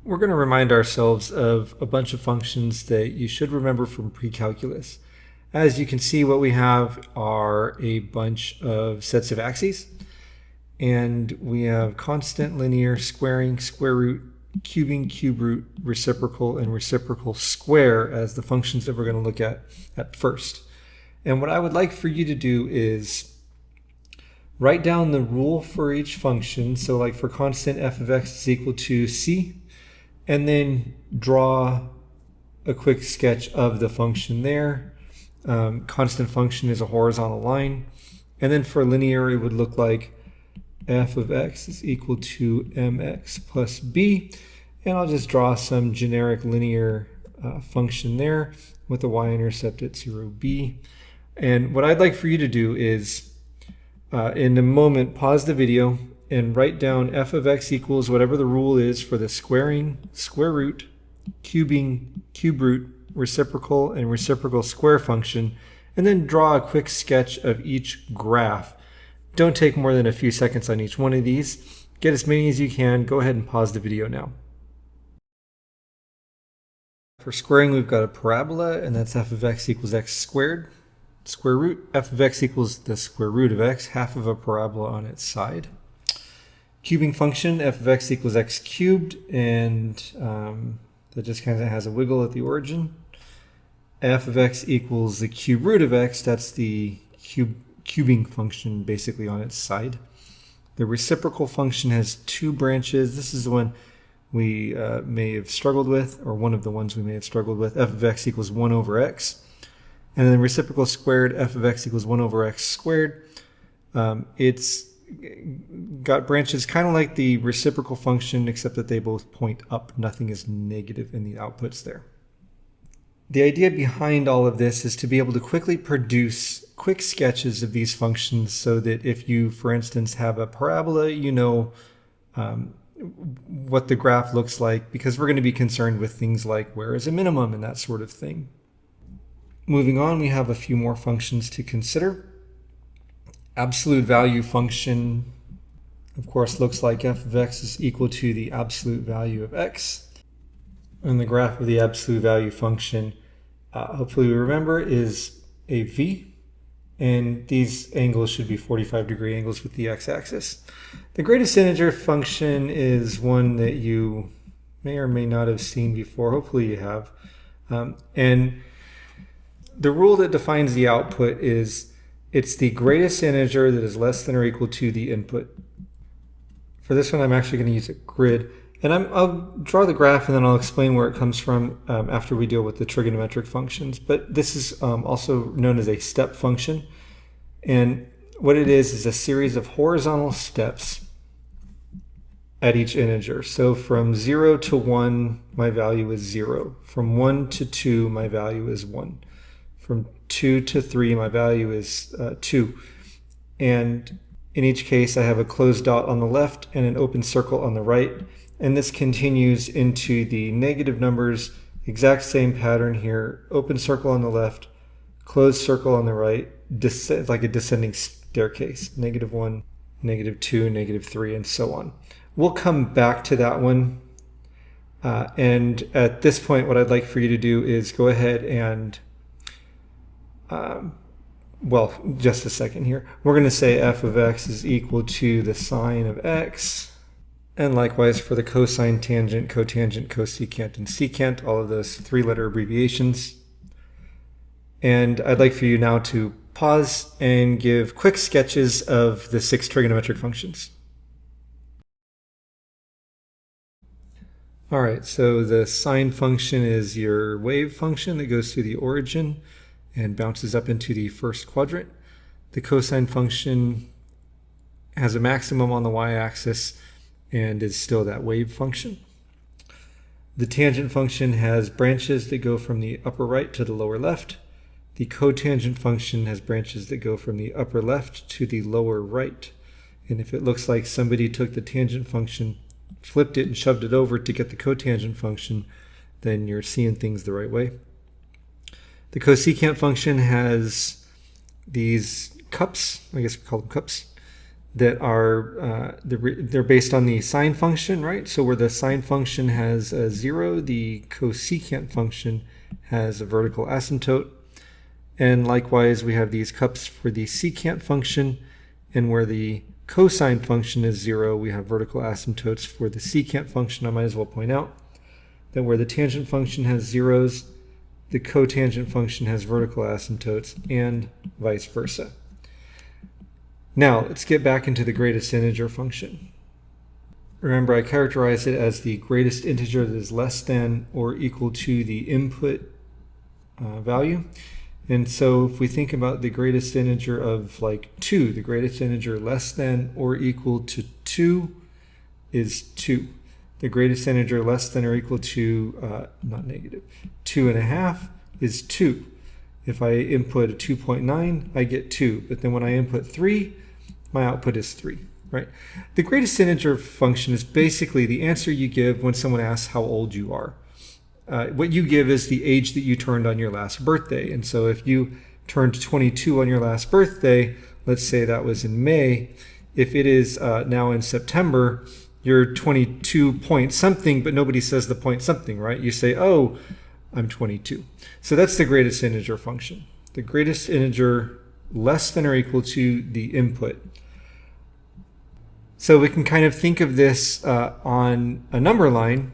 we're going to remind ourselves of a bunch of functions that you should remember from pre-calculus. As you can see, what we have are a bunch of sets of axes, and we have constant, linear, squaring, square root, cubing, cube root, reciprocal, and reciprocal square as the functions that we're going to look at first. And what I would like for you to do is write down the rule for each function. So like for constant, f of x is equal to c, and then draw a quick sketch of the function there. Constant function is a horizontal line. And then for linear, it would look like f of x is equal to mx plus b. And I'll just draw some generic linear function there with the y-intercept at 0b. And what I'd like for you to do is, in a moment, pause the video and write down f of x equals whatever the rule is for the squaring, square root, cubing, cube root, reciprocal, and reciprocal square function, and then draw a quick sketch of each graph. Don't take more than a few seconds on each one of these. Get as many as you can. Go ahead and pause the video now. For squaring, we've got a parabola, and that's f of x equals x squared. Square root, f of x equals the square root of x, half of a parabola on its side. Cubing function, f of x equals x cubed, and that just kind of has a wiggle at the origin. F of x equals the cube root of x, that's the cubing function basically on its side. The reciprocal function has two branches. This is the one we may have struggled with, or one of the ones we may have struggled with. F of x equals 1 over x. And then reciprocal squared, f of x equals 1 over x squared. It's got branches kind of like the reciprocal function, except that they both point up. Nothing is negative in the outputs there. The idea behind all of this is to be able to quickly produce quick sketches of these functions so that if you, for instance, have a parabola, you know what the graph looks like, because we're going to be concerned with things like where is a minimum and that sort of thing. Moving on, we have a few more functions to consider. Absolute value function, of course, looks like f of x is equal to the absolute value of x. And the graph of the absolute value function, hopefully we remember, is a v. And these angles should be 45-degree angles with the x-axis. The greatest integer function is one that you may or may not have seen before. Hopefully you have. And the rule that defines the output is it's the greatest integer that is less than or equal to the input. For this one, I'm actually going to use a grid. And I'll draw the graph and then I'll explain where it comes from after we deal with the trigonometric functions. But this is also known as a step function. And what it is a series of horizontal steps at each integer. So from 0 to 1, my value is 0. From 1 to 2, my value is 1. From 2 to 3, my value is 2. And in each case, I have a closed dot on the left and an open circle on the right. And this continues into the negative numbers, exact same pattern here. Open circle on the left, closed circle on the right, like a descending staircase. -1, -2, -3, and so on. We'll come back to that one. And at this point, what I'd like for you to do is go ahead and, well, just a second here. We're going to say f of x is equal to the sine of x. And likewise for the cosine, tangent, cotangent, cosecant, and secant, all of those three-letter abbreviations. And I'd like for you now to pause and give quick sketches of the 6 trigonometric functions. All right, so the sine function is your wave function that goes through the origin and bounces up into the first quadrant. The cosine function has a maximum on the y-axis and is still that wave function. The tangent function has branches that go from the upper right to the lower left. The cotangent function has branches that go from the upper left to the lower right. And if it looks like somebody took the tangent function, flipped it, and shoved it over to get the cotangent function, then you're seeing things the right way. The cosecant function has these cups, I guess we call them cups, that are they're based on the sine function, right? So where the sine function has a 0, the cosecant function has a vertical asymptote. And likewise, we have these cups for the secant function, and where the cosine function is 0, we have vertical asymptotes for the secant function. I might as well point out that where the tangent function has zeros, the cotangent function has vertical asymptotes, and vice versa. Now, let's get back into the greatest integer function. Remember, I characterized it as the greatest integer that is less than or equal to the input value. And so if we think about the greatest integer of like 2, the greatest integer less than or equal to 2 is 2. The greatest integer less than or equal to, not negative, 2.5 is 2. If I input a 2.9, I get 2. But then when I input 3, my output is 3, right? The greatest integer function is basically the answer you give when someone asks how old you are. What you give is the age that you turned on your last birthday. And so if you turned 22 on your last birthday, let's say that was in May, if it is now in September, you're 22 point something, but nobody says the point something, right? You say, oh, I'm 22. So that's the greatest integer function. The greatest integer less than or equal to the input. So we can kind of think of this on a number line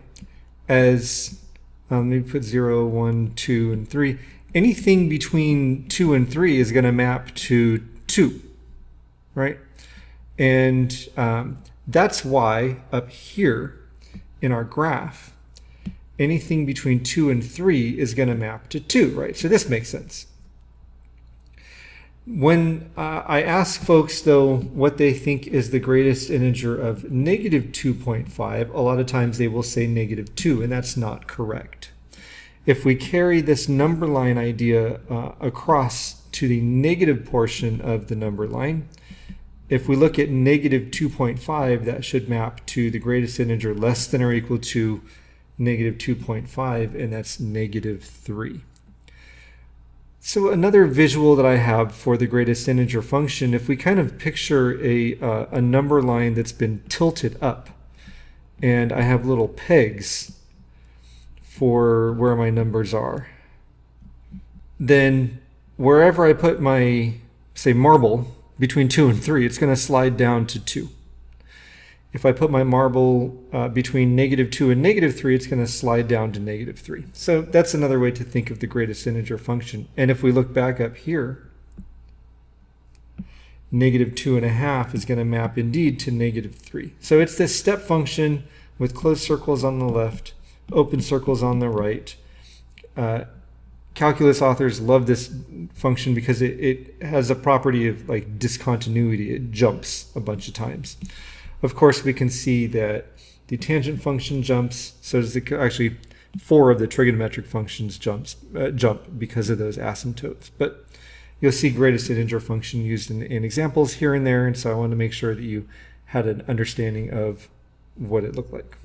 as, maybe put 0, 1, 2, and 3. Anything between 2 and 3 is going to map to 2, right? And that's why up here in our graph, anything between 2 and 3 is going to map to 2, right? So this makes sense. When I ask folks, though, what they think is the greatest integer of negative 2.5, a lot of times they will say negative 2, and that's not correct. If we carry this number line idea across to the negative portion of the number line, if we look at negative 2.5, that should map to the greatest integer less than or equal to negative 2.5, and that's negative 3. So another visual that I have for the greatest integer function, if we kind of picture a number line that's been tilted up, and I have little pegs for where my numbers are, then wherever I put my, say, marble between 2 and 3, it's going to slide down to 2. If I put my marble between negative 2 and negative 3, it's going to slide down to negative 3. So that's another way to think of the greatest integer function. And if we look back up here, negative 2.5 is going to map indeed to negative 3. So it's this step function with closed circles on the left, open circles on the right. Calculus authors love this function because it has a property of like discontinuity. It jumps a bunch of times. Of course, we can see that the tangent function jumps, so does actually 4 of the trigonometric functions jump because of those asymptotes. But you'll see greatest integer function used in examples here and there, and so I want to make sure that you had an understanding of what it looked like.